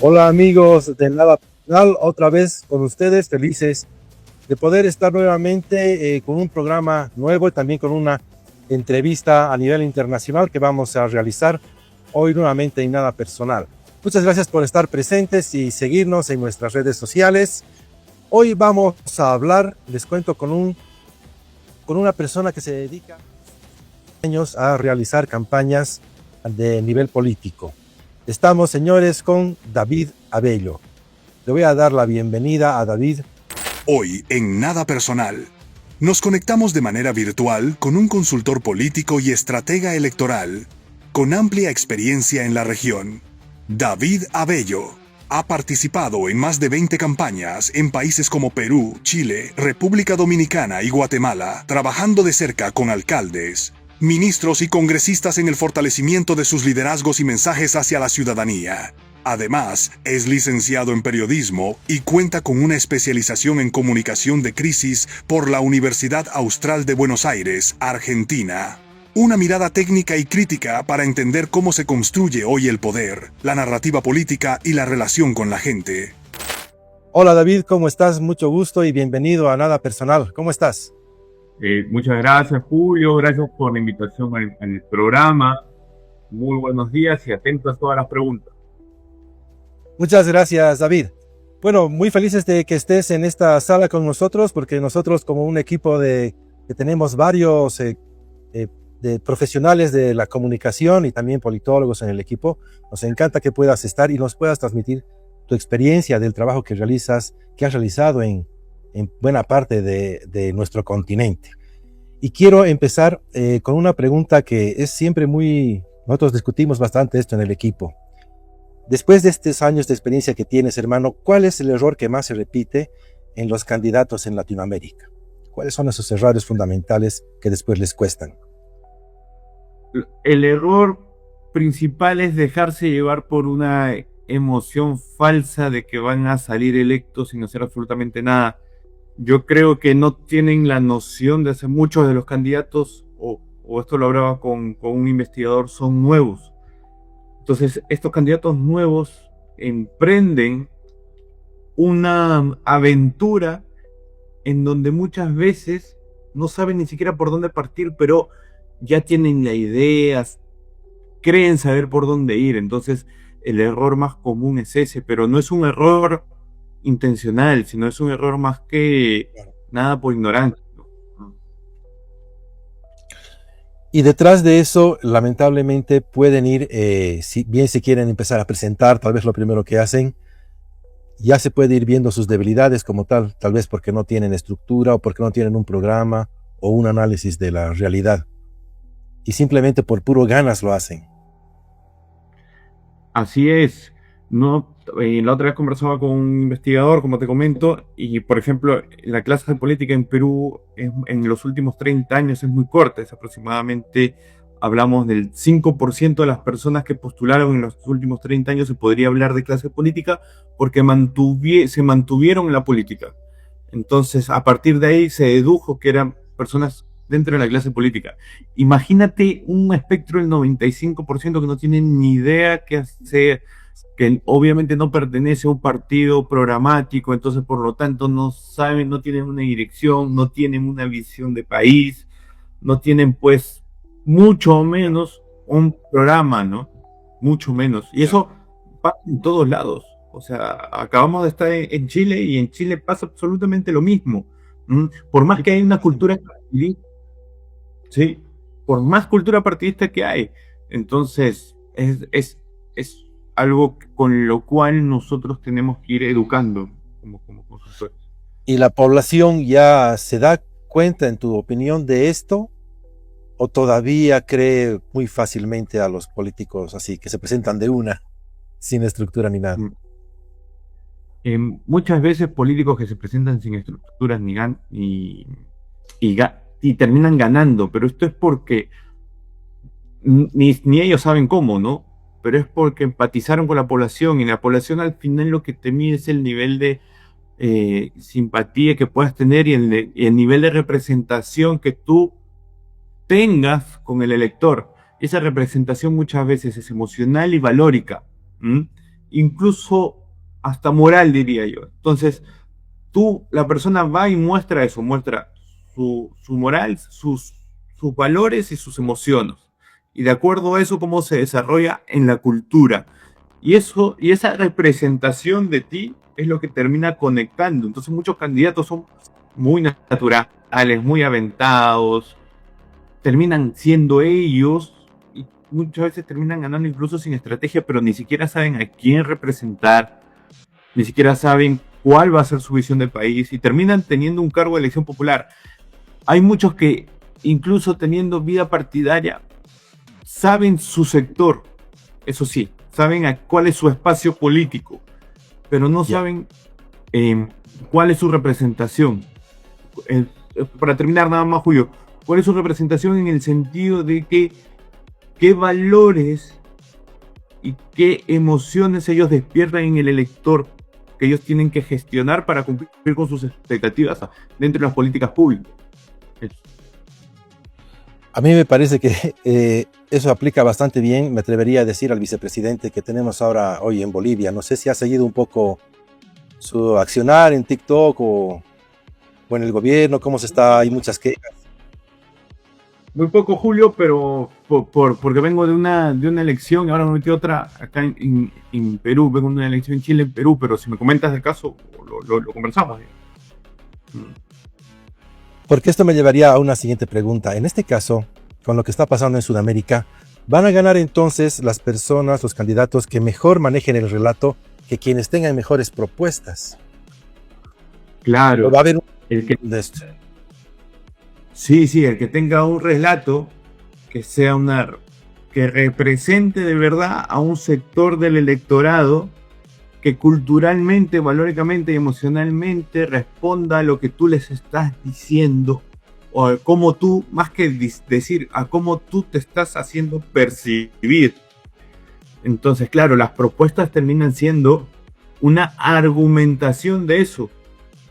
Hola amigos de Nada Personal, otra vez con ustedes, felices de poder estar nuevamente con un programa nuevo y también con una entrevista a nivel internacional que vamos a realizar hoy nuevamente en Nada Personal. Muchas gracias por estar presentes y seguirnos en nuestras redes sociales. Hoy vamos a hablar, les cuento, con una persona que se dedica años a realizar campañas de nivel político. Estamos, señores, con David Abello. Le voy a dar la bienvenida a David. Hoy, en Nada Personal, nos conectamos de manera virtual con un consultor político y estratega electoral con amplia experiencia en la región. David Abello ha participado en más de 20 campañas en países como Perú, Chile, República Dominicana y Guatemala, trabajando de cerca con alcaldes, ministros y congresistas en el fortalecimiento de sus liderazgos y mensajes hacia la ciudadanía. Además, es licenciado en periodismo y cuenta con una especialización en comunicación de crisis por la Universidad Austral de Buenos Aires, Argentina. Una mirada técnica y crítica para entender cómo se construye hoy el poder, la narrativa política y la relación con la gente. Hola David, ¿cómo estás? Mucho gusto y bienvenido a Nada Personal. ¿Cómo estás? Muchas gracias, Julio. Gracias por la invitación al programa. Muy buenos días y atento a todas las preguntas. Muchas gracias, David. Bueno, muy felices de que estés en esta sala con nosotros, porque nosotros como un equipo que tenemos varios de profesionales de la comunicación y también politólogos en el equipo, nos encanta que puedas estar y nos puedas transmitir tu experiencia del trabajo que has realizado en buena parte de nuestro continente. Y quiero empezar con una pregunta que es siempre nosotros discutimos bastante esto en el equipo. Después de estos años de experiencia que tienes, hermano, ¿cuál es el error que más se repite en los candidatos en Latinoamérica? ¿Cuáles son esos errores fundamentales que después les cuestan? El error principal es dejarse llevar por una emoción falsa de que van a salir electos sin hacer absolutamente nada. Yo creo que no tienen la noción de hacer muchos de los candidatos, o esto lo hablaba con un investigador, son nuevos. Entonces, estos candidatos nuevos emprenden una aventura en donde muchas veces no saben ni siquiera por dónde partir, pero ya tienen la idea, creen saber por dónde ir. Entonces, el error más común es ese, pero no es un error intencional, sino es un error más que nada por ignorancia. Y detrás de eso, lamentablemente, pueden ir, si bien se quieren empezar a presentar, tal vez lo primero que hacen, ya se puede ir viendo sus debilidades como tal vez porque no tienen estructura o porque no tienen un programa o un análisis de la realidad. Y simplemente por puro ganas lo hacen. Así es. No, la otra vez conversaba con un investigador, como te comento, y por ejemplo, la clase de política en Perú en los últimos 30 años es muy corta, es aproximadamente, hablamos del 5% de las personas que postularon en los últimos 30 años se podría hablar de clase política porque se mantuvieron en la política. Entonces, a partir de ahí se dedujo que eran personas dentro de la clase política. Imagínate un espectro del 95% que no tienen ni idea qué hacer, que obviamente no pertenece a un partido programático, entonces por lo tanto no saben, no tienen una dirección, no tienen una visión de país, no tienen pues mucho menos un programa, ¿no? Mucho menos. Y eso pasa en todos lados. O sea, acabamos de estar en Chile y en Chile pasa absolutamente lo mismo. Por más que hay una cultura partidista, sí, por más cultura partidista que hay, entonces es algo con lo cual nosotros tenemos que ir educando como consultores. ¿Y la población ya se da cuenta, en tu opinión, de esto? ¿O todavía cree muy fácilmente a los políticos así, que se presentan de una, sin estructura ni nada? Muchas veces políticos que se presentan sin estructuras y terminan ganando, pero esto es porque ni ellos saben cómo, ¿no? Pero es porque empatizaron con la población, y la población al final lo que te mide es el nivel de simpatía que puedas tener y el nivel de representación que tú tengas con el elector. Esa representación muchas veces es emocional y valórica. incluso hasta moral, diría yo. Entonces, la persona va y muestra eso, muestra su moral, sus valores y sus emociones. Y de acuerdo a eso, cómo se desarrolla en la cultura. Y esa representación de ti es lo que termina conectando. Entonces muchos candidatos son muy naturales, muy aventados, terminan siendo ellos y muchas veces terminan ganando incluso sin estrategia, pero ni siquiera saben a quién representar, ni siquiera saben cuál va a ser su visión del país y terminan teniendo un cargo de elección popular. Hay muchos que incluso teniendo vida partidaria saben su sector, eso sí, saben cuál es su espacio político, pero no saben cuál es su representación. Para terminar nada más, Julio, ¿cuál es su representación en el sentido de qué valores y qué emociones ellos despiertan en el elector que ellos tienen que gestionar para cumplir con sus expectativas dentro de las políticas públicas? A mí me parece que eso aplica bastante bien, me atrevería a decir al vicepresidente que tenemos hoy en Bolivia. No sé si ha seguido un poco su accionar en TikTok o en el gobierno, cómo se está, hay muchas quejas. Muy poco, Julio, pero porque vengo de una elección y ahora me metí otra acá en Perú. Vengo de una elección en Chile, en Perú, pero si me comentas el caso, lo conversamos. Porque esto me llevaría a una siguiente pregunta. En este caso, con lo que está pasando en Sudamérica, ¿van a ganar entonces las personas, los candidatos que mejor manejen el relato que quienes tengan mejores propuestas? Claro. ¿O va a haber el que, de esto? Sí, el que tenga un relato que represente de verdad a un sector del electorado que culturalmente, valóricamente y emocionalmente responda a lo que tú les estás diciendo, o a cómo tú, más que decir, a cómo tú te estás haciendo percibir. Entonces, claro, las propuestas terminan siendo una argumentación de eso,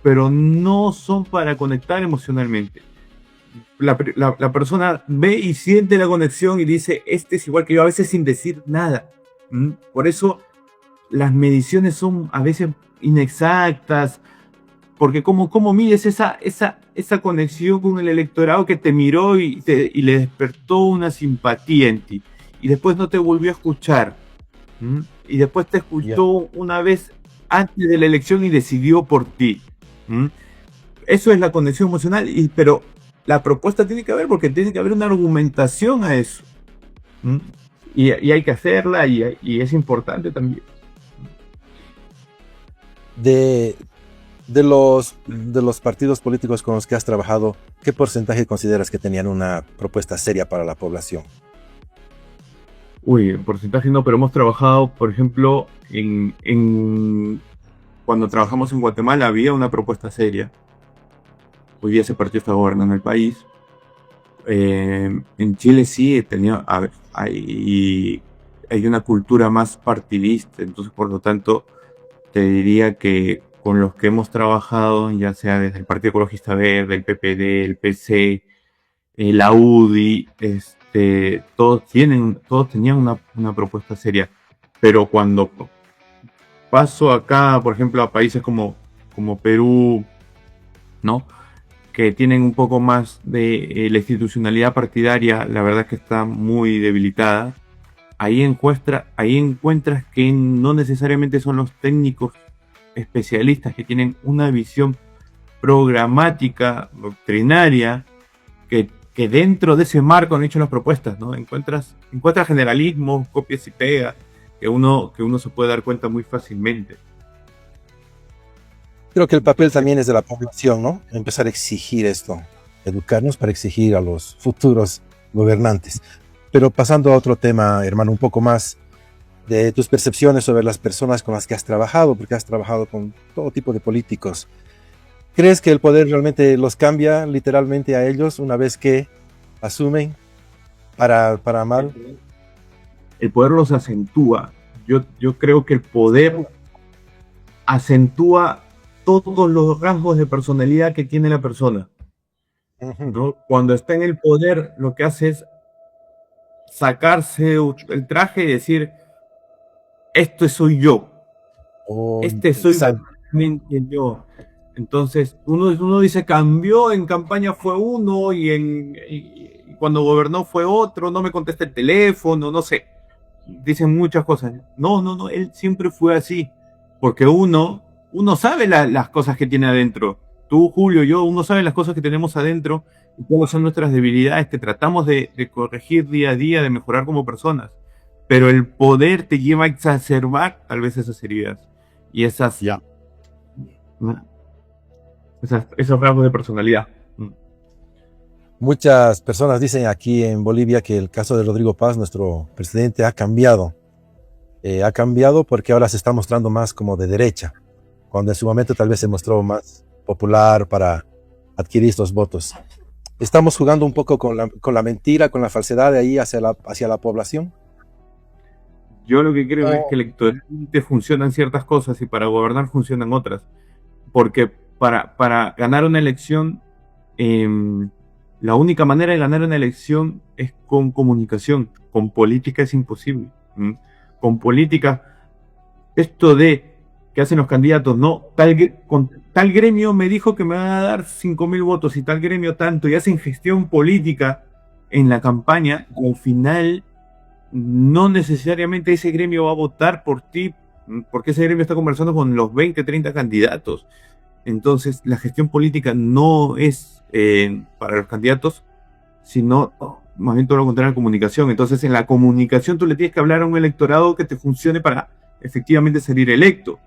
pero no son para conectar emocionalmente. La persona ve y siente la conexión y dice, este es igual que yo, a veces sin decir nada. Por eso las mediciones son a veces inexactas, porque ¿cómo mides esa conexión con el electorado que te miró y le despertó una simpatía en ti, y después no te volvió a escuchar, y después te escuchó una vez antes de la elección y decidió por ti? Eso es la conexión emocional, pero la propuesta tiene que haber, porque tiene que haber una argumentación a eso. Y hay que hacerla, y es importante también. De los partidos políticos con los que has trabajado, ¿qué porcentaje consideras que tenían una propuesta seria para la población? Uy, en porcentaje no, pero hemos trabajado, por ejemplo, cuando trabajamos en Guatemala había una propuesta seria. Hoy día ese partido está gobernando el país. En Chile sí hay una cultura más partidista, entonces por lo tanto te diría que con los que hemos trabajado, ya sea desde el Partido Ecologista Verde, el PPD, el PC, la UDI, todos tenían una propuesta seria. Pero cuando paso acá, por ejemplo, a países como Perú, ¿no?, que tienen un poco más de la institucionalidad partidaria, la verdad es que está muy debilitada. Ahí encuentras que no necesariamente son los técnicos especialistas que tienen una visión programática, doctrinaria, que dentro de ese marco han hecho las propuestas, ¿no? Encuentras generalismos, copias y pegas, que uno se puede dar cuenta muy fácilmente. Creo que el papel también es de la población, ¿no? Empezar a exigir esto, educarnos para exigir a los futuros gobernantes. Pero pasando a otro tema, hermano, un poco más de tus percepciones sobre las personas con las que has trabajado, porque has trabajado con todo tipo de políticos. ¿Crees que el poder realmente los cambia literalmente a ellos una vez que asumen para mal? El poder los acentúa. Yo creo que el poder acentúa todos los rasgos de personalidad que tiene la persona, ¿no? Cuando está en el poder, lo que hace es sacarse el traje y decir, esto soy yo, Oh, Este soy interesante. realmente yo. Entonces, uno dice, cambió, en campaña fue uno y cuando gobernó fue otro, no me contesta el teléfono, no sé. Dicen muchas cosas. No, no, no, él siempre fue así. Porque uno sabe las cosas que tiene adentro. Tú, Julio, yo, uno sabe las cosas que tenemos adentro y cuáles son nuestras debilidades que tratamos de corregir día a día, de mejorar como personas. Pero el poder te lleva a exacerbar tal vez esas heridas y Ya. esos rasgos de personalidad. Muchas personas dicen aquí en Bolivia que el caso de Rodrigo Paz, nuestro presidente, ha cambiado. Ha cambiado porque ahora se está mostrando más como de derecha, cuando en su momento tal vez se mostró más popular para adquirir estos votos. Estamos jugando un poco con la mentira, con la falsedad de ahí hacia la población. Yo lo que creo es Oh, que electoralmente funcionan ciertas cosas y para gobernar funcionan otras. Porque para ganar una elección, eh, la única manera de ganar una elección es con comunicación. Con política es imposible. ¿Mm? Con política, esto de que hacen los candidatos, no, con tal gremio me dijo que me van a dar 5.000 votos y tal gremio tanto, y hacen gestión política en la campaña, al final no necesariamente ese gremio va a votar por ti, porque ese gremio está conversando con los 20, 30 candidatos. Entonces, la gestión política no es para los candidatos, sino más bien todo lo contrario, la comunicación. Entonces, en la comunicación tú le tienes que hablar a un electorado que te funcione para efectivamente salir electo.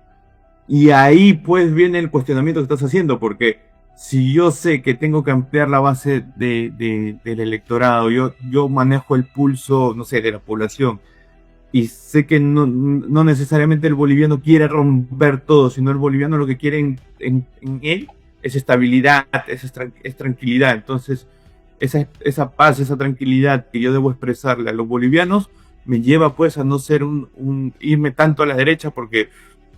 Y ahí pues viene el cuestionamiento que estás haciendo, porque si yo sé que tengo que ampliar la base del electorado, yo manejo el pulso, no sé, de la población, y sé que no necesariamente el boliviano quiere romper todo, sino el boliviano lo que quiere en él es estabilidad, es tranquilidad. Entonces, esa paz, esa tranquilidad que yo debo expresarle a los bolivianos me lleva pues a no ser irme tanto a la derecha, porque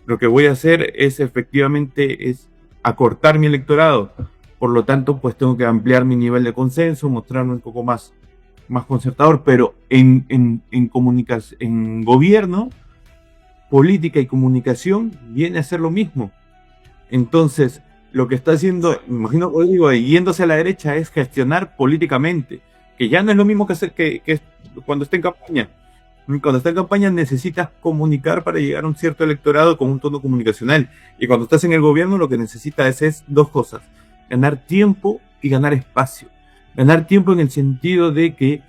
lo que voy a hacer es efectivamente es acortar mi electorado. Por lo tanto, pues tengo que ampliar mi nivel de consenso, mostrarme un poco más concertador, pero en gobierno, política y comunicación viene a ser lo mismo. Entonces, lo que está haciendo, me imagino, digo, yéndose a la derecha es gestionar políticamente, que ya no es lo mismo que hacer que cuando está en campaña. Cuando está en campaña necesitas comunicar para llegar a un cierto electorado con un tono comunicacional. Y cuando estás en el gobierno lo que necesitas es dos cosas: ganar tiempo y ganar espacio. Ganar tiempo en el sentido de que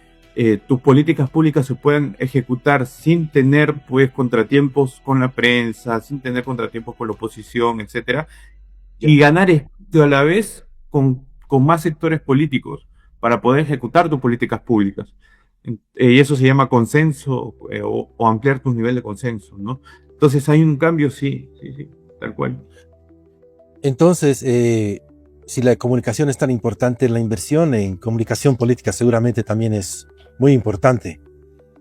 tus políticas públicas se puedan ejecutar sin tener pues contratiempos con la prensa, sin tener contratiempos con la oposición, etcétera, y ganar espacio a la vez con más sectores políticos para poder ejecutar tus políticas públicas. Y eso se llama consenso, o ampliar tu nivel de consenso, ¿no? Entonces hay un cambio, sí, sí, sí, tal cual. entonces, si la comunicación es tan importante, la inversión en comunicación política seguramente también es muy importante.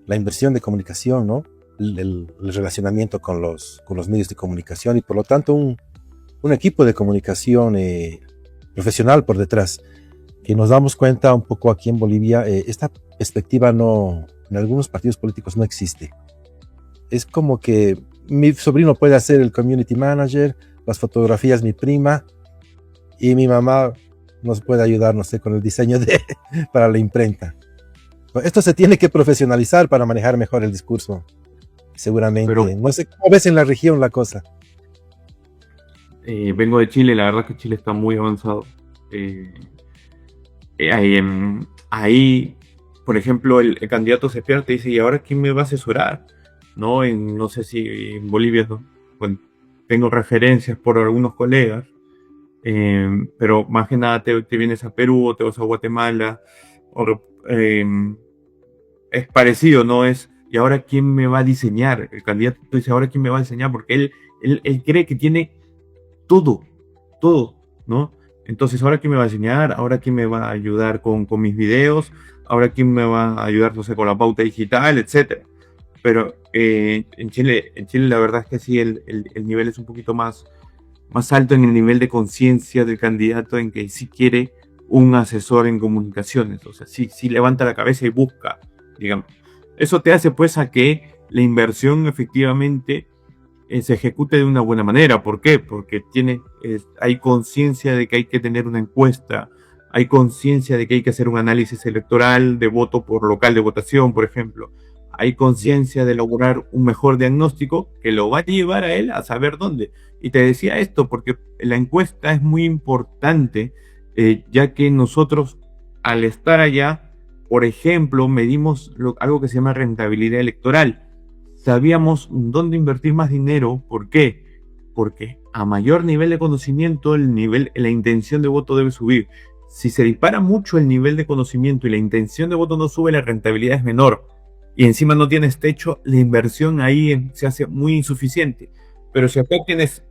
La inversión de comunicación, ¿no? El relacionamiento con los medios de comunicación y por lo tanto un equipo de comunicación profesional por detrás, que nos damos cuenta un poco aquí en Bolivia, esta perspectiva no, en algunos partidos políticos no existe. Es como que mi sobrino puede hacer el community manager, las fotografías mi prima y mi mamá nos puede ayudar, no sé, con el diseño para la imprenta. Esto se tiene que profesionalizar para manejar mejor el discurso, Pero seguramente. No sé cómo ves en la región la cosa. vengo de Chile, la verdad es que Chile está muy avanzado. Ahí, por ejemplo, el candidato se despierta y dice, ¿y ahora quién me va a asesorar? No, no sé si en Bolivia, ¿no? Bueno, tengo referencias por algunos colegas, pero más que nada te vienes a Perú o te vas a Guatemala, o, es parecido, ¿no? ¿Y ahora quién me va a diseñar? El candidato dice, ¿ahora quién me va a diseñar? Porque él cree que tiene todo, todo, ¿no? Entonces, ¿ahora quién me va a enseñar? ¿Ahora quién me va a ayudar con mis videos? ¿Ahora quién me va a ayudar, no sé, con la pauta digital, etcétera? Pero en Chile la verdad es que sí, el nivel es un poquito más alto en el nivel de conciencia del candidato, en que sí quiere un asesor en comunicaciones, o sea, sí levanta la cabeza y busca, digamos. Eso te hace pues a que la inversión efectivamente se ejecute de una buena manera. ¿Por qué? Porque hay conciencia de que hay que tener una encuesta, hay conciencia de que hay que hacer un análisis electoral de voto por local de votación, por ejemplo. Hay conciencia de elaborar un mejor diagnóstico que lo va a llevar a él a saber dónde. Y te decía esto porque la encuesta es muy importante, ya que nosotros, al estar allá, por ejemplo, medimos algo que se llama rentabilidad electoral. Sabíamos dónde invertir más dinero. ¿Por qué? Porque a mayor nivel de conocimiento, la intención de voto debe subir. Si se dispara mucho el nivel de conocimiento y la intención de voto no sube, la rentabilidad es menor. Y encima no tienes techo, la inversión ahí se hace muy insuficiente. Pero si acá tienes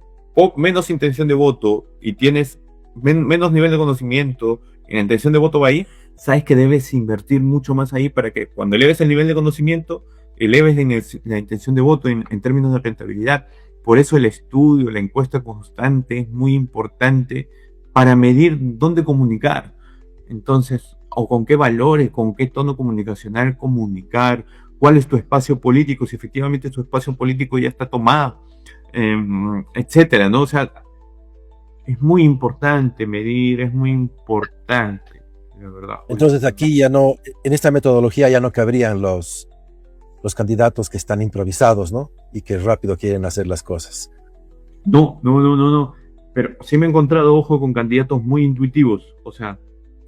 menos intención de voto y tienes menos nivel de conocimiento y la intención de voto va ahí, sabes que debes invertir mucho más ahí para que cuando eleves el nivel de conocimiento, eleves la intención de voto en términos de rentabilidad. Por eso el estudio, la encuesta constante es muy importante para medir dónde comunicar. Entonces, o con qué valores, con qué tono comunicacional comunicar, cuál es tu espacio político, si efectivamente tu espacio político ya está tomado, etcétera, ¿no? O sea, es muy importante medir, es muy importante, la verdad. Entonces aquí ya no, en esta metodología ya no cabrían los candidatos que están improvisados, ¿no? Y que rápido quieren hacer las cosas. No. Pero sí me he encontrado, ojo, con candidatos muy intuitivos, o sea,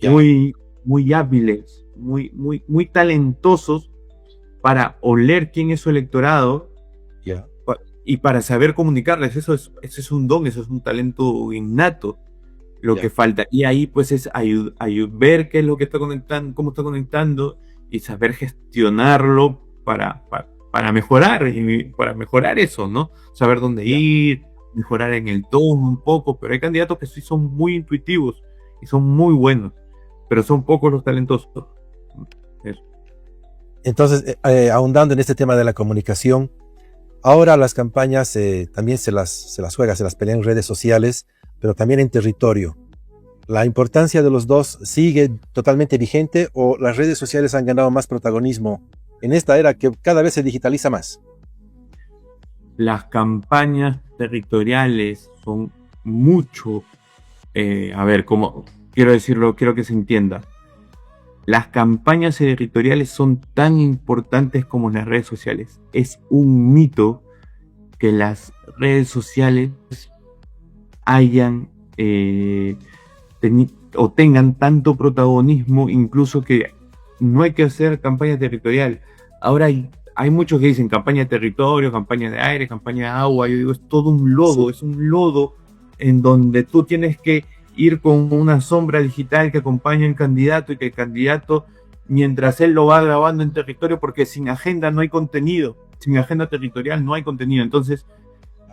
muy hábiles, muy talentosos para oler quién es su electorado y para saber comunicarles. Eso es un don, eso es un talento innato. Lo que falta. Y ahí pues es ver qué es lo que está conectando, cómo está conectando y saber gestionarlo para mejorar, y para mejorar eso, ¿no? Saber dónde ir, mejorar en el tono un poco, pero hay candidatos que sí son muy intuitivos y son muy buenos, pero son pocos los talentosos. Eso. Entonces, ahondando en este tema de la comunicación, ahora las campañas también se las juegan, se las pelean en redes sociales, pero también en territorio. ¿La importancia de los dos sigue totalmente vigente o las redes sociales han ganado más protagonismo en esta era que cada vez se digitaliza más? Las campañas territoriales son mucho, como quiero decirlo, quiero que se entienda. Las campañas territoriales son tan importantes como las redes sociales. Es un mito que las redes sociales hayan o tengan tanto protagonismo, incluso que no hay que hacer campaña territorial. Ahora hay muchos que dicen campaña de territorio, campaña de aire, campaña de agua. Yo digo, es todo un lodo, sí. Es un lodo en donde tú tienes que ir con una sombra digital que acompaña al candidato y que el candidato, mientras él lo va grabando en territorio, porque sin agenda no hay contenido, sin agenda territorial no hay contenido. Entonces,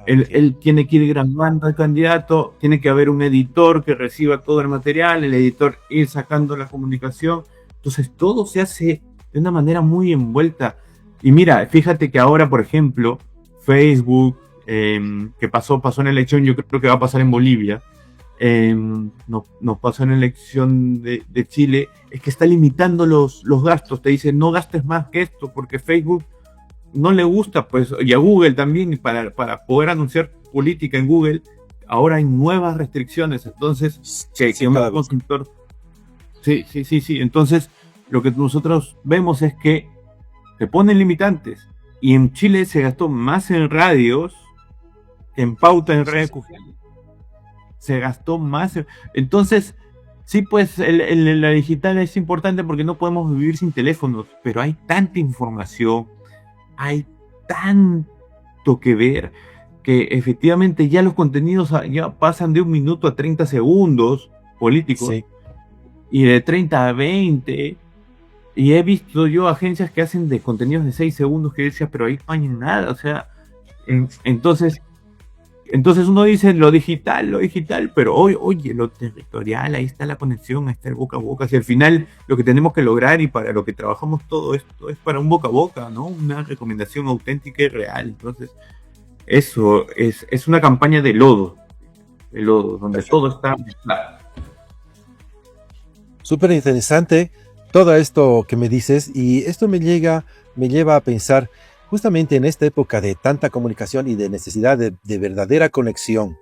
él tiene que ir grabando al candidato, tiene que haber un editor que reciba todo el material, el editor ir sacando la comunicación. Entonces, todo se hace de una manera muy envuelta. Y mira, fíjate que ahora, por ejemplo, Facebook, que pasó en la elección, yo creo que va a pasar en Bolivia, nos pasó en la elección de Chile, es que está limitando los gastos. Te dice, no gastes más que esto, porque Facebook no le gusta, pues, y a Google también, para poder anunciar política en Google, ahora hay nuevas restricciones. Entonces, que un consultor... Sí. Entonces, lo que nosotros vemos es que se ponen limitantes. Y en Chile se gastó más en radios que en pauta en redes sociales. Se gastó más. Entonces, sí, pues la digital es importante porque no podemos vivir sin teléfonos, pero hay tanta información, hay tanto que ver, que efectivamente ya los contenidos ya pasan de 1 minuto a 30 segundos políticos, sí. Y de 30 a 20. Y he visto yo agencias que hacen de contenidos de 6 segundos que decía, pero ahí no hay nada. O sea, entonces uno dice lo digital, pero oye, lo territorial, ahí está la conexión, ahí está el boca a boca. Si al final lo que tenemos que lograr y para lo que trabajamos todo esto es para un boca a boca, ¿no? Una recomendación auténtica y real. Entonces, eso es una campaña de lodo, donde todo está mezclado. Súper interesante todo esto que me dices, y esto me lleva a pensar, Justamente en esta época de tanta comunicación y de necesidad de verdadera conexión,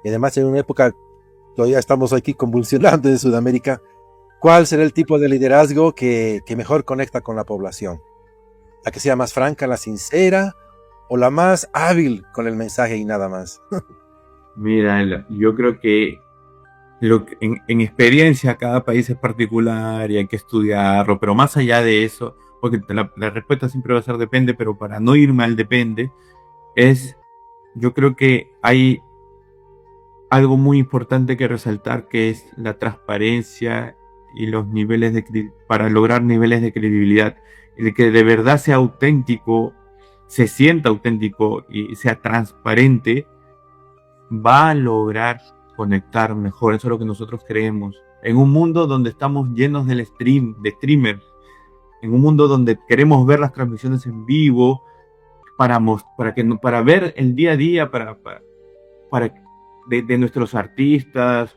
y además en una época, todavía estamos aquí convulsionando en Sudamérica, ¿cuál será el tipo de liderazgo que mejor conecta con la población? ¿La que sea más franca, la sincera, o la más hábil con el mensaje y nada más? Mira, yo creo que en experiencia cada país es particular y hay que estudiarlo, pero más allá de eso, porque la respuesta siempre va a ser depende, pero para no irme al depende, yo creo que hay algo muy importante que resaltar, que es la transparencia y los niveles para lograr niveles de credibilidad, y de que de verdad sea auténtico, se sienta auténtico y sea transparente, va a lograr conectar mejor. Eso es lo que nosotros creemos. En un mundo donde estamos llenos de streamers, en un mundo donde queremos ver las transmisiones en vivo, para ver el día a día, de nuestros artistas,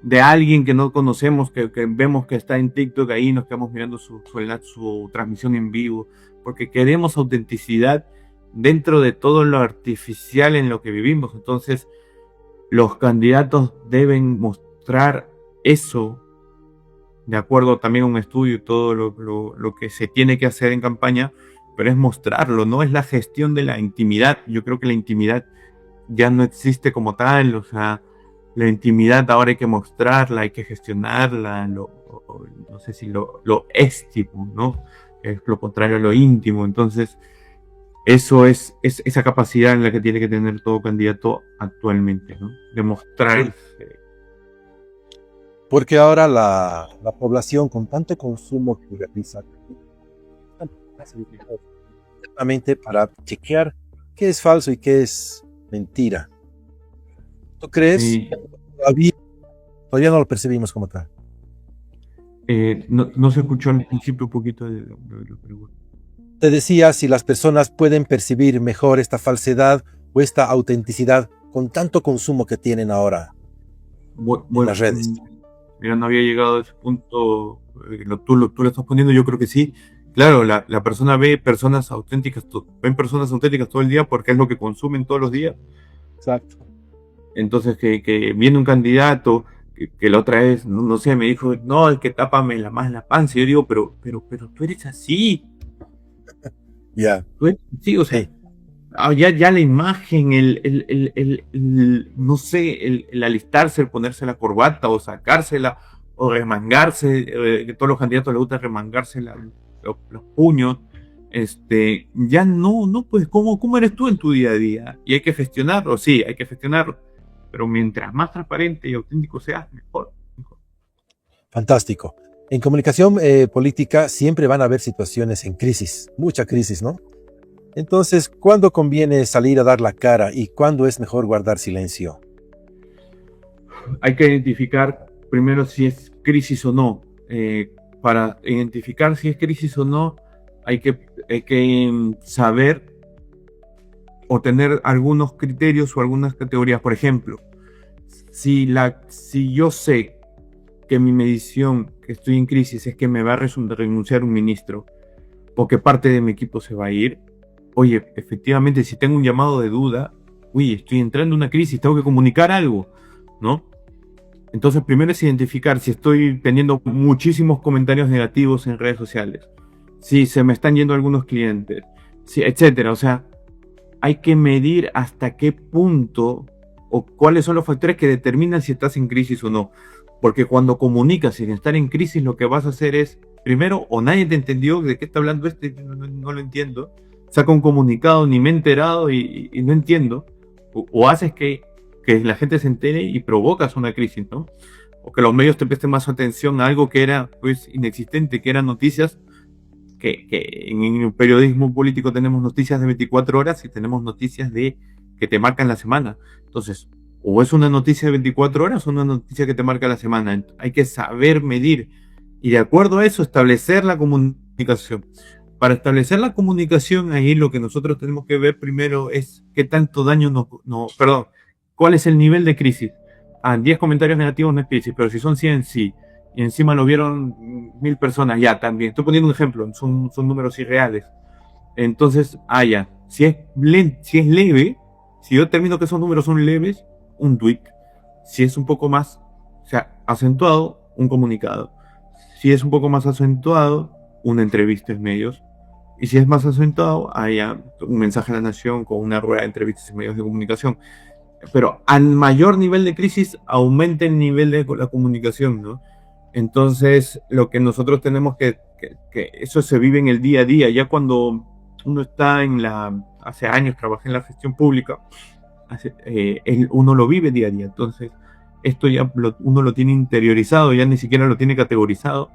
de alguien que no conocemos, que vemos que está en TikTok, ahí nos quedamos mirando su transmisión en vivo, porque queremos autenticidad dentro de todo lo artificial en lo que vivimos. Entonces, los candidatos deben mostrar eso, de acuerdo también a un estudio y todo lo que se tiene que hacer en campaña, pero es mostrarlo, no es la gestión de la intimidad. Yo creo que la intimidad ya no existe como tal, o sea, la intimidad ahora hay que mostrarla, hay que gestionarla, no sé si lo íntimo, ¿no? Es lo contrario a lo íntimo. Entonces, eso es esa capacidad en la que tiene que tener todo candidato actualmente, ¿no? Demostrar. Porque ahora la población con tanto consumo que realiza, justamente para chequear qué es falso y qué es mentira. ¿Tú crees? Sí. Todavía no lo percibimos como tal. No se escuchó al principio un poquito de la pregunta. Te decía si las personas pueden percibir mejor esta falsedad o esta autenticidad con tanto consumo que tienen ahora en las redes. Mira, no había llegado a ese punto. Tú lo estás poniendo, yo creo que sí. Claro, la persona ve personas auténticas, ven personas auténticas todo el día porque es lo que consumen todos los días. Exacto. Entonces, que viene un candidato que la otra vez, no sé, me dijo, no, el que tápame más la panza. Y yo digo, pero tú eres así. Ya. Sí, o sea, ya la imagen, no sé, el alistarse, el ponerse la corbata o sacársela o remangarse, que todos los candidatos les gusta remangarse los puños, ya no, pues, ¿cómo eres tú en tu día a día? Y hay que gestionarlo, sí, hay que gestionarlo, pero mientras más transparente y auténtico seas, mejor. Fantástico. En comunicación política siempre van a haber situaciones en crisis, mucha crisis, ¿no? Entonces, ¿cuándo conviene salir a dar la cara y cuándo es mejor guardar silencio? Hay que identificar primero si es crisis o no. Para identificar si es crisis o no, hay que saber o tener algunos criterios o algunas categorías. Por ejemplo, si yo sé que mi medición, que estoy en crisis, es que me va a renunciar un ministro o que parte de mi equipo se va a ir, oye, efectivamente, si tengo un llamado de duda, estoy entrando en una crisis, tengo que comunicar algo, ¿no? Entonces, primero es identificar si estoy teniendo muchísimos comentarios negativos en redes sociales, si se me están yendo algunos clientes, etcétera. O sea, hay que medir hasta qué punto o cuáles son los factores que determinan si estás en crisis o no. Porque cuando comunicas sin estar en crisis, lo que vas a hacer es, primero, o nadie te entendió de qué está hablando no lo entiendo, saca un comunicado, ni me he enterado y no entiendo, o haces que la gente se entere y provocas una crisis, ¿no? O que los medios te presten más atención a algo que era, pues, inexistente, que eran noticias, que en el periodismo político tenemos noticias de 24 horas y tenemos noticias que te marcan la semana. Entonces, o es una noticia de 24 horas o una noticia que te marca la semana. Hay que saber medir y de acuerdo a eso establecer la comunicación. Para establecer la comunicación, ahí lo que nosotros tenemos que ver primero es qué tanto daño cuál es el nivel de crisis. 10 comentarios negativos no es crisis, pero si son 100, sí. Y encima lo vieron 1000 personas, ya también. Estoy poniendo un ejemplo, son números irreales. Entonces, ya, si es leve, si yo termino que esos números son leves, un tweet. Si es un poco más, o sea, acentuado, un comunicado. Si es un poco más acentuado, una entrevista en medios. Y si es más acentuado, haya un mensaje a la nación con una rueda de entrevistas en medios de comunicación. Pero al mayor nivel de crisis, aumenta el nivel de la comunicación, ¿no? Entonces, lo que nosotros tenemos que eso se vive en el día a día. Ya cuando uno está hace años trabajé en la gestión pública, uno lo vive día a día. Entonces, esto ya uno lo tiene interiorizado, ya ni siquiera lo tiene categorizado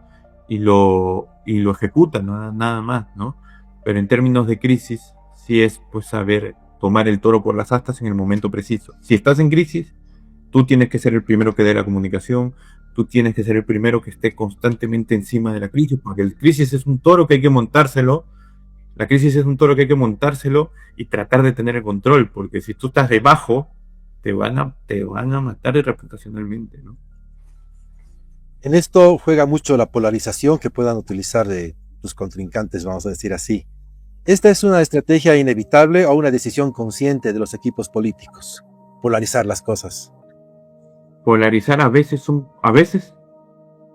y lo ejecuta, ¿no? Nada más, ¿no? Pero en términos de crisis, sí es pues saber tomar el toro por las astas en el momento preciso. Si estás en crisis, tú tienes que ser el primero que dé la comunicación, tú tienes que ser el primero que esté constantemente encima de la crisis, porque la crisis es un toro que hay que montárselo. La crisis es un toro que hay que montárselo y tratar de tener el control, porque si tú estás debajo, te van a matar reputacionalmente, ¿no? En esto juega mucho la polarización que puedan utilizar de tus contrincantes, vamos a decir así. ¿Esta es una estrategia inevitable o una decisión consciente de los equipos políticos? Polarizar las cosas. Polarizar a veces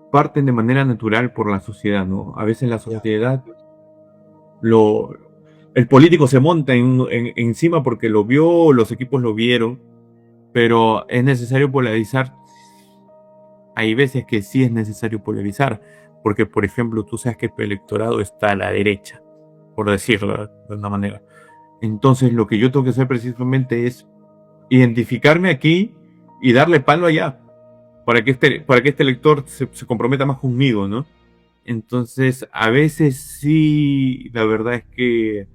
parten de manera natural por la sociedad, ¿no? A veces la sociedad el político se monta encima porque lo vio, los equipos lo vieron, pero es necesario polarizar. Hay veces que sí es necesario polarizar, porque por ejemplo tú sabes que el electorado está a la derecha, por decirlo de una manera. Entonces lo que yo tengo que hacer precisamente es identificarme aquí y darle palo allá, para que este elector se comprometa más conmigo, ¿no? Entonces, a veces sí, la verdad es que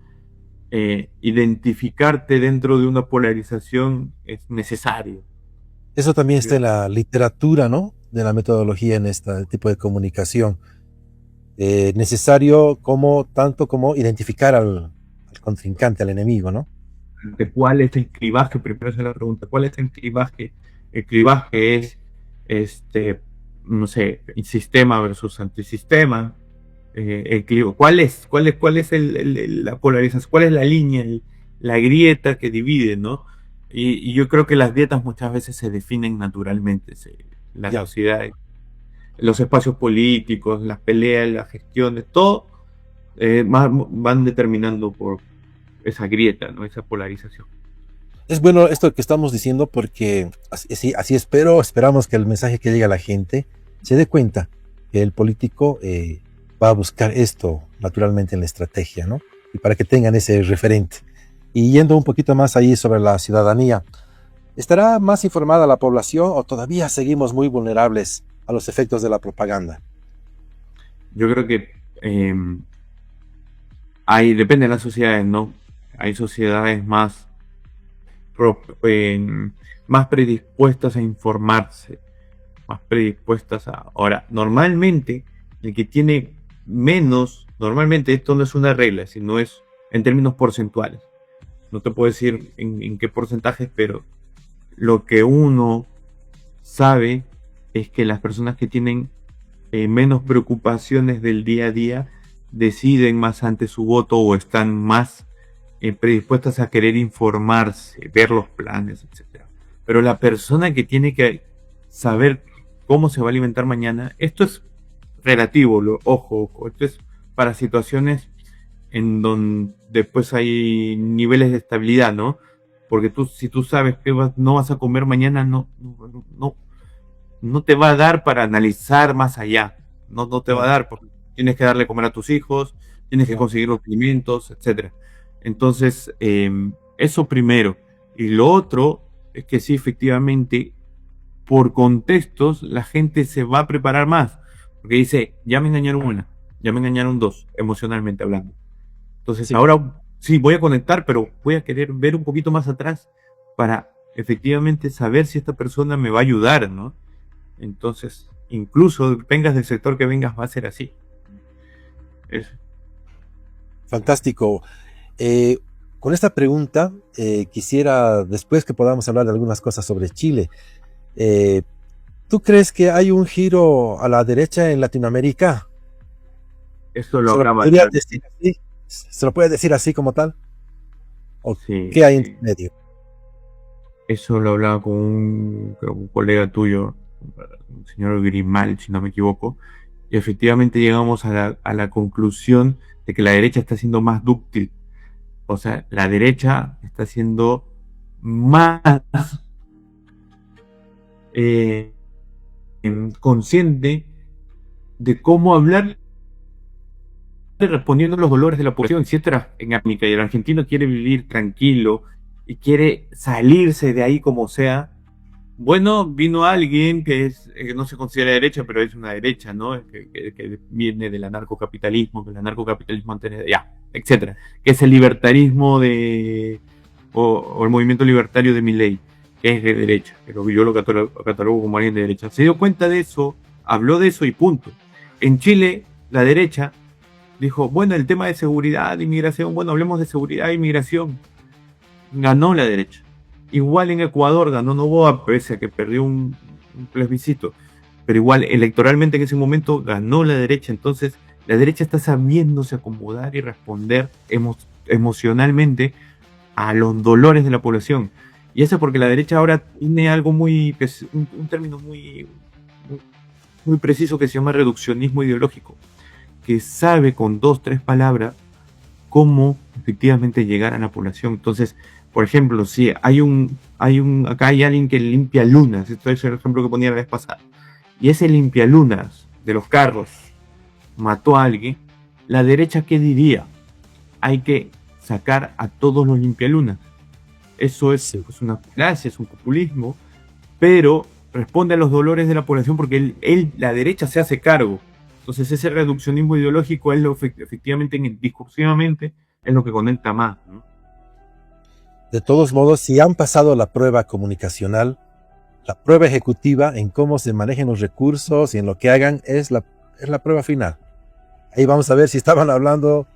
identificarte dentro de una polarización es necesario. Eso también está en la literatura, ¿no? De la metodología en este tipo de comunicación. Necesario tanto como identificar al contrincante, al enemigo, ¿no? ¿De cuál es el clivaje? Primero es la pregunta, ¿cuál es el clivaje? El clivaje es, no sé, sistema versus antisistema. ¿Cuál es la polarización? ¿Cuál es la línea, la grieta que divide, ¿no? Y yo creo que las grietas muchas veces se definen naturalmente. La sociedad, los espacios políticos, las peleas, las gestiones, todo van determinando por esa grieta, ¿no? Esa polarización. Es bueno esto que estamos diciendo porque así esperamos que el mensaje que llegue a la gente se dé cuenta que el político va a buscar esto naturalmente en la estrategia, ¿no? Y para que tengan ese referente. Y yendo un poquito más ahí sobre la ciudadanía, ¿estará más informada la población o todavía seguimos muy vulnerables a los efectos de la propaganda? Yo creo que depende de las sociedades, ¿no? Hay sociedades más predispuestas a informarse, más predispuestas a... Ahora, normalmente, el que tiene menos, normalmente esto no es una regla, sino es en términos porcentuales. No te puedo decir en qué porcentajes, pero lo que uno sabe es que las personas que tienen menos preocupaciones del día a día deciden más ante su voto o están más predispuestas a querer informarse, ver los planes, etc. Pero la persona que tiene que saber cómo se va a alimentar mañana, esto es relativo, ojo, esto es para situaciones en donde después hay niveles de estabilidad, ¿no? Porque si tú sabes que no vas a comer mañana, no te va a dar para analizar más allá. No te va a dar porque tienes que darle comer a tus hijos, tienes que conseguir los alimentos, etcétera. Entonces, eso primero. Y lo otro es que sí, efectivamente, por contextos, la gente se va a preparar más. Porque dice, ya me engañaron ya me engañaron dos, emocionalmente hablando. Entonces, ahora sí, voy a conectar, pero voy a querer ver un poquito más atrás para efectivamente saber si esta persona me va a ayudar, ¿no? Entonces, incluso vengas del sector que vengas, va a ser así. Eso. Fantástico. Con esta pregunta, quisiera, después que podamos hablar de algunas cosas sobre Chile, ¿tú crees que hay un giro a la derecha en Latinoamérica? Eso lo hablaba. ¿Podrías decir así? ¿Se lo puede decir así como tal? ¿O Sí, qué hay sí. en medio? Eso lo hablaba con creo, un colega tuyo, un señor Grimal, si no me equivoco, y efectivamente llegamos a la conclusión de que la derecha está siendo más dúctil. O sea, la derecha está siendo más eh, consciente de cómo hablar respondiendo a los dolores de la población, etcétera. En América y el argentino quiere vivir tranquilo y quiere salirse de ahí como sea. Bueno, vino alguien que no se considera derecha, pero es una derecha, ¿no? Que viene del anarcocapitalismo, que el anarcocapitalismo antes, ya, etcétera. Que es el libertarismo o el movimiento libertario de Milei, que es de derecha, pero yo lo catalogo como alguien de derecha. Se dio cuenta de eso, habló de eso y punto. En Chile, la derecha dijo, bueno, el tema de seguridad, inmigración, bueno, hablemos de seguridad e inmigración. Ganó la derecha. Igual en Ecuador ganó Noboa, pese a que perdió un plebiscito. Pero igual, electoralmente en ese momento ganó la derecha. Entonces, la derecha está sabiéndose acomodar y responder emocionalmente a los dolores de la población. Y eso porque la derecha ahora tiene algo un término muy preciso que se llama reduccionismo ideológico, que sabe con 2, 3 palabras cómo efectivamente llegar a la población. Entonces, por ejemplo, si acá hay alguien que limpia lunas, esto es el ejemplo que ponía la vez pasada, y ese limpia lunas de los carros mató a alguien, la derecha, ¿qué diría? Hay que sacar a todos los limpialunas. Eso es Sí. pues, una falacia, es un populismo, pero responde a los dolores de la población porque la derecha se hace cargo. Entonces ese reduccionismo ideológico es efectivamente, discursivamente, es lo que conecta más, ¿no? De todos modos, si han pasado la prueba comunicacional, la prueba ejecutiva en cómo se manejen los recursos y en lo que hagan es la prueba final. Ahí vamos a ver si estaban hablando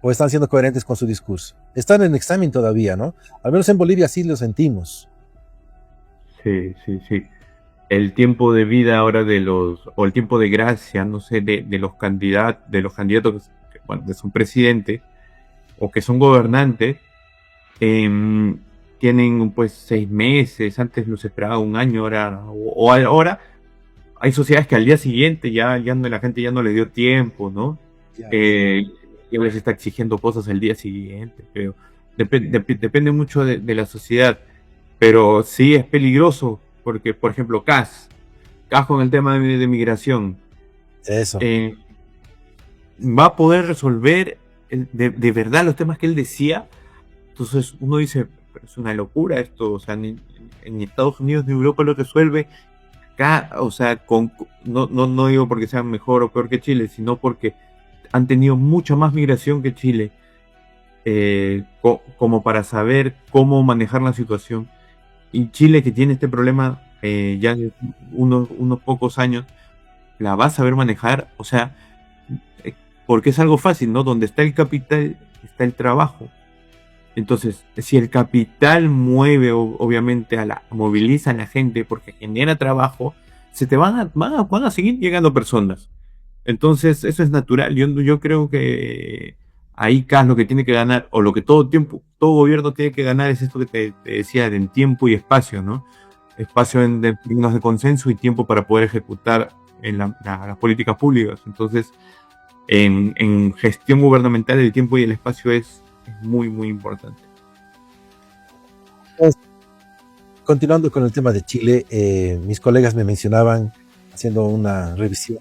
o están siendo coherentes con su discurso. Están en examen todavía, ¿no? Al menos en Bolivia sí lo sentimos. Sí, sí, sí. El tiempo de vida ahora o el tiempo de gracia, no sé, de los candidatos bueno, que son presidentes o que son gobernantes, tienen pues 6 meses, antes los esperaba un año, ahora hay sociedades que al día siguiente la gente ya no le dio tiempo, ¿no? Ya les está exigiendo cosas el día siguiente, pero depende mucho de la sociedad, pero sí es peligroso, porque por ejemplo Kass con el tema de migración, Eso. va a poder resolver de verdad los temas que él decía. Entonces uno dice, pero es una locura esto, o sea, en Estados Unidos ni Europa lo resuelve. Acá, o sea, no digo porque sean mejor o peor que Chile, sino porque han tenido mucha más migración que Chile, como para saber cómo manejar la situación. Y Chile, que tiene este problema ya de unos pocos años, la va a saber manejar, o sea, porque es algo fácil, ¿no? Donde está el capital, está el trabajo. Entonces, si el capital mueve, obviamente, moviliza a la gente porque genera trabajo, se te van a seguir llegando personas. Entonces, eso es natural. Yo creo que ahí Kass lo que tiene que ganar, o lo que todo gobierno tiene que ganar, es esto que te decía, en tiempo y espacio, ¿no? Espacio en términos de consenso y tiempo para poder ejecutar en las políticas públicas. Entonces, en gestión gubernamental, el tiempo y el espacio es muy, muy importante. Continuando con el tema de Chile, mis colegas me mencionaban, haciendo una revisión,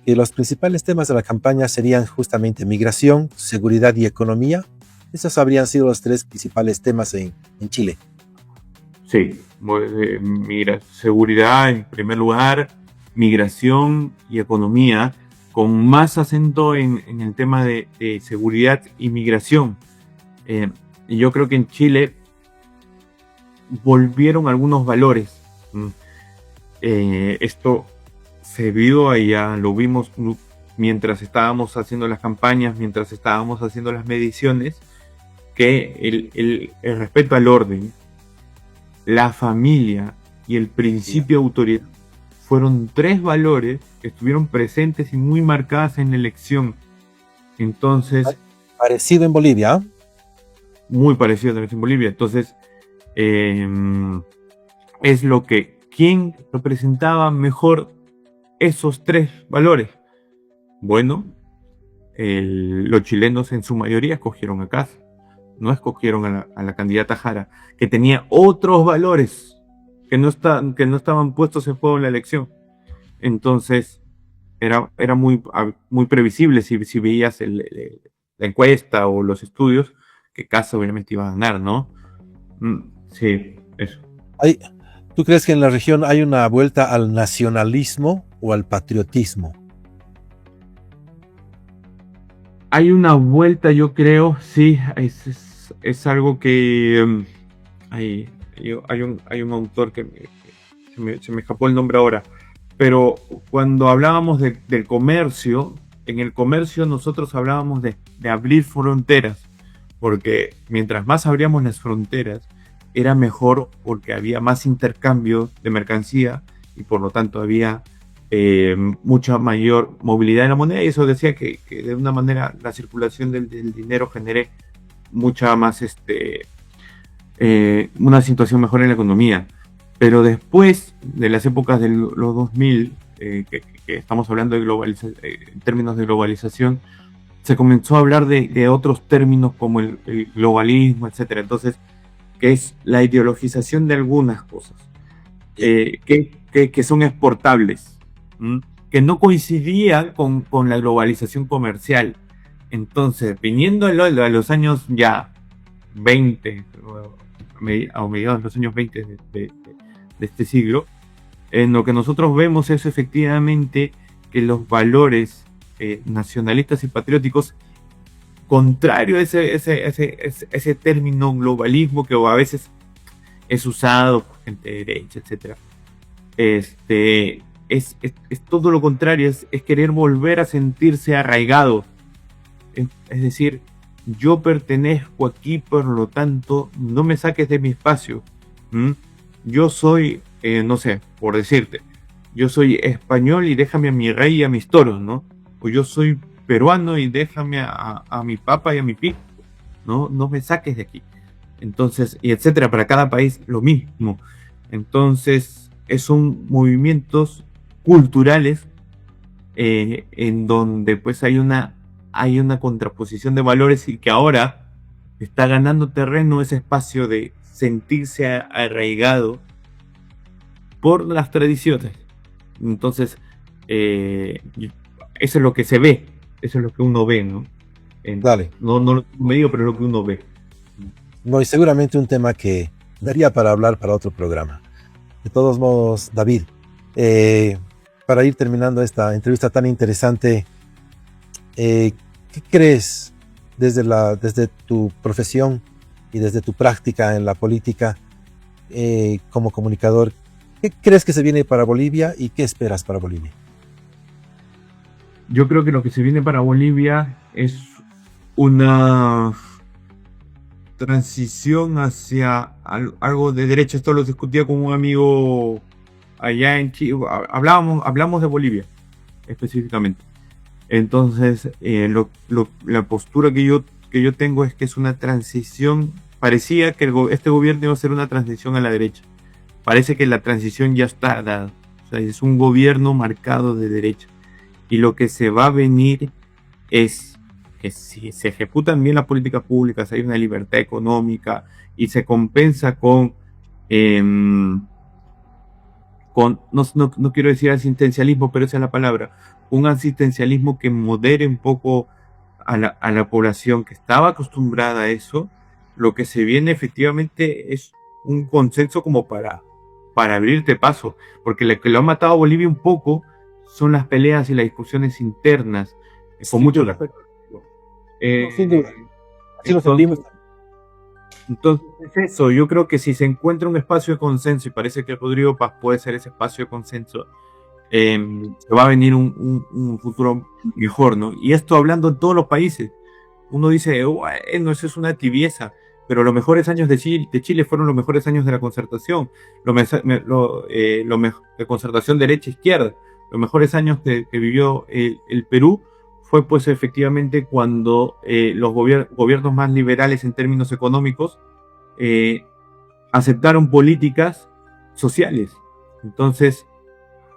que los principales temas de la campaña serían justamente migración, seguridad y economía. Esos habrían sido los 3 principales temas en Chile. Sí, seguridad en primer lugar, migración y economía, con más acento en el tema de seguridad y migración. Y yo creo que en Chile volvieron algunos valores. Esto se vio allá, lo vimos mientras estábamos haciendo las campañas, mientras estábamos haciendo las mediciones, que el respeto al orden, la familia y el principio de autoridad fueron 3 valores que estuvieron presentes y muy marcadas en la elección. Entonces, Parecido en Bolivia. Muy parecido también en Bolivia. Entonces, es lo que, ¿quién representaba mejor esos tres valores? Bueno, los chilenos en su mayoría escogieron a Kast, no escogieron a la candidata Jara, que tenía otros valores que no estaban puestos en juego en la elección. Entonces, era muy previsible si veías la encuesta o los estudios, que Kast obviamente iba a ganar, ¿no? Sí, eso. ¿Tú crees que en la región hay una vuelta al nacionalismo o al patriotismo? Hay una vuelta, yo creo, sí, es algo que hay un autor que se me escapó el nombre ahora, pero cuando hablábamos del comercio, en el comercio nosotros hablábamos de abrir fronteras, porque mientras más abríamos las fronteras, era mejor porque había más intercambio de mercancía y por lo tanto había mucha mayor movilidad en la moneda, y eso decía que de una manera la circulación del dinero genere mucha más una situación mejor en la economía. Pero después de las épocas de los 2000, que estamos hablando de en términos de globalización, se comenzó a hablar de otros términos como el globalismo, etcétera. Entonces, que es la ideologización de algunas cosas que son exportables, que no coincidían con la globalización comercial. Entonces, viniendo a los años ya 20, a mediados de los años 20 de este siglo, en lo que nosotros vemos es efectivamente que los valores nacionalistas y patrióticos, contrario a ese término globalismo que a veces es usado por gente de derecha, etcétera, es todo lo contrario, es querer volver a sentirse arraigado. Es decir, yo pertenezco aquí, por lo tanto, no me saques de mi espacio. Yo soy, no sé, por decirte, yo soy español y déjame a mi rey y a mis toros, ¿no? O yo soy peruano y déjame a mi papa y a mi pico, ¿no? No me saques de aquí. Entonces, y etcétera, para cada país lo mismo. Entonces, son movimientos culturales en donde pues hay una contraposición de valores, y que ahora está ganando terreno ese espacio de sentirse arraigado por las tradiciones. Entonces, eso es lo que se ve, eso es lo que uno ve, ¿no? Dale. No lo medio, pero es lo que uno ve. No, y seguramente un tema que daría para hablar para otro programa. De todos modos, David, para ir terminando esta entrevista tan interesante, ¿qué crees desde tu profesión y desde tu práctica en la política como comunicador? ¿Qué crees que se viene para Bolivia y qué esperas para Bolivia? Yo creo que lo que se viene para Bolivia es una transición hacia algo de derecha. Esto lo discutía con un amigo allá en Chile. Hablamos de Bolivia específicamente. Entonces, la postura que yo tengo es que es una transición. Parecía que este gobierno iba a ser una transición a la derecha. Parece que la transición ya está dada. O sea, es un gobierno marcado de derecha. Y lo que se va a venir es que si se ejecutan bien las políticas públicas, hay una libertad económica y se compensa con no quiero decir asistencialismo, pero esa es la palabra, un asistencialismo que modere un poco a la población que estaba acostumbrada a eso. Lo que se viene efectivamente es un consenso como para abrirte paso, porque lo que lo ha matado a Bolivia un poco son las peleas y las discusiones internas, con mucho respeto. Sin duda. Así lo sentimos. Entonces, eso, yo creo que si se encuentra un espacio de consenso, y parece que Rodrigo Paz puede ser ese espacio de consenso, se va a venir un futuro mejor, ¿no? Y esto hablando en todos los países. Uno dice, bueno, eso es una tibieza, pero los mejores años de Chile fueron los mejores años de la concertación, de concertación derecha-izquierda. Los mejores años que vivió el Perú fue pues efectivamente cuando los gobiernos más liberales en términos económicos aceptaron políticas sociales. Entonces,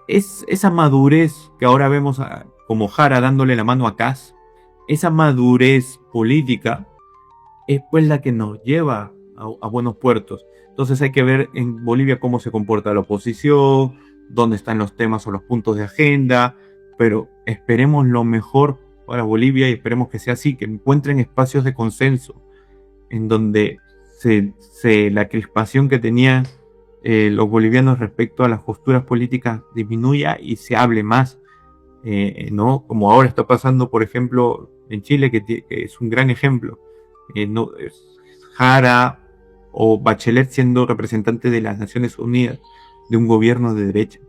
es esa madurez que ahora vemos como Jara dándole la mano a Kast, esa madurez política es pues la que nos lleva a buenos puertos. Entonces hay que ver en Bolivia cómo se comporta la oposición, dónde están los temas o los puntos de agenda, pero esperemos lo mejor para Bolivia y esperemos que sea así, que encuentren espacios de consenso en donde la crispación que tenían los bolivianos respecto a las posturas políticas disminuya y se hable más, ¿no? Como ahora está pasando, por ejemplo, en Chile, que es un gran ejemplo. No, Jara o Bachelet siendo representante de las Naciones Unidas, de un gobierno de derecha.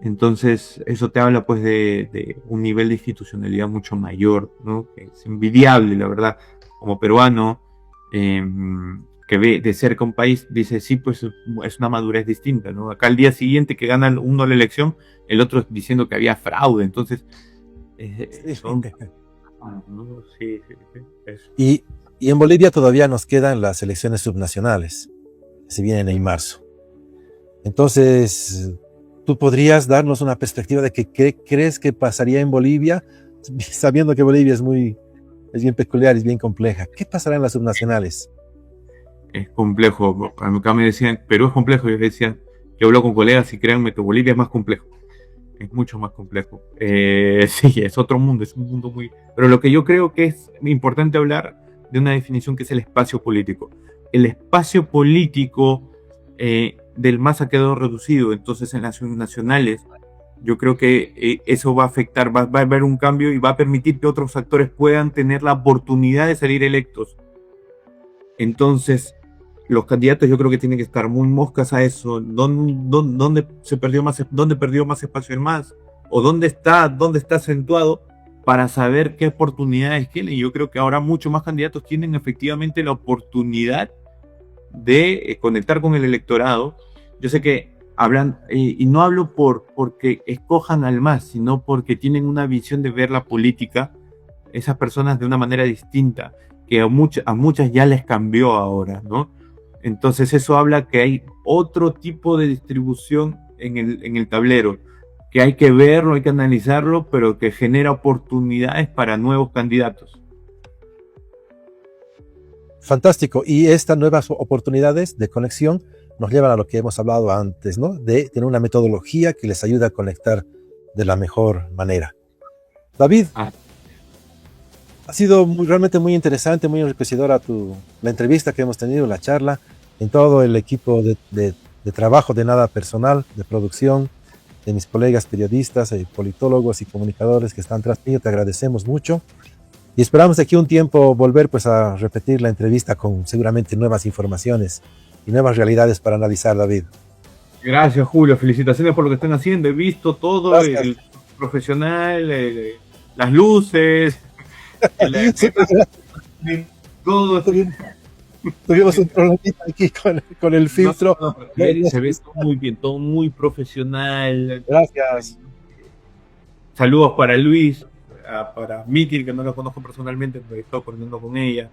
Entonces, eso te habla pues de un nivel de institucionalidad mucho mayor, ¿no? Que es envidiable, la verdad. Como peruano, que ve de cerca un país, dice, sí, pues es una madurez distinta, ¿no? Acá al día siguiente que gana uno la elección, el otro diciendo que había fraude. Entonces, son... ¿no? Sí, Y en Bolivia todavía nos quedan las elecciones subnacionales, que se vienen en marzo. Entonces, ¿tú podrías darnos una perspectiva de qué crees que pasaría en Bolivia, sabiendo que Bolivia es bien peculiar, es bien compleja? ¿Qué pasará en las subnacionales? Es complejo. Acá me decían, Perú es complejo. Yo decía, yo hablo con colegas y créanme que Bolivia es más complejo. Es mucho más complejo. Sí, es otro mundo, es un mundo muy... Pero lo que yo creo que es importante hablar de una definición que es el espacio político. El espacio político del MAS ha quedado reducido. Entonces en las subnacionales yo creo que eso va a afectar, va a haber un cambio y va a permitir que otros actores puedan tener la oportunidad de salir electos. Entonces los candidatos yo creo que tienen que estar muy moscas a eso. ¿Dónde perdió más espacio el MAS? ¿O dónde está acentuado? Para saber qué oportunidades tienen. Yo creo que ahora muchos más candidatos tienen efectivamente la oportunidad de conectar con el electorado. Yo sé que hablan, y no hablo porque escojan al MAS, sino porque tienen una visión de ver la política, esas personas de una manera distinta, que a muchas ya les cambió ahora, ¿no? Entonces eso habla que hay otro tipo de distribución en el tablero, que hay que verlo, hay que analizarlo, pero que genera oportunidades para nuevos candidatos. Fantástico. Y estas nuevas oportunidades de conexión nos llevan a lo que hemos hablado antes, ¿no? De tener una metodología que les ayude a conectar de la mejor manera. David, ha sido realmente muy interesante, muy enriquecedora la entrevista que hemos tenido, la charla, en todo el equipo de trabajo de Nada Personal, de producción, de mis colegas periodistas, politólogos y comunicadores que están tras mío. Te agradecemos mucho y esperamos de aquí un tiempo volver pues a repetir la entrevista con seguramente nuevas informaciones y nuevas realidades para analizar, David. Gracias, Julio, felicitaciones por lo que están haciendo. He visto todo. Gracias. El profesional, las luces, todo. Tuvimos un problemita aquí con el filtro. Se ve todo muy bien, todo muy profesional. Gracias. Saludos para Luis, para Miki, que no la conozco personalmente, pero he estado coordinando con ella.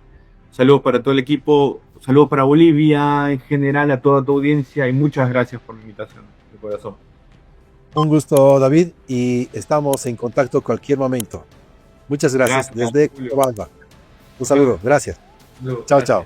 Saludos para todo el equipo, saludos para Bolivia en general, a toda tu audiencia, y muchas gracias por la invitación, de corazón. Un gusto, David, y estamos en contacto cualquier momento. Muchas gracias desde Cobamba. Un saludo, gracias. Chao, chao.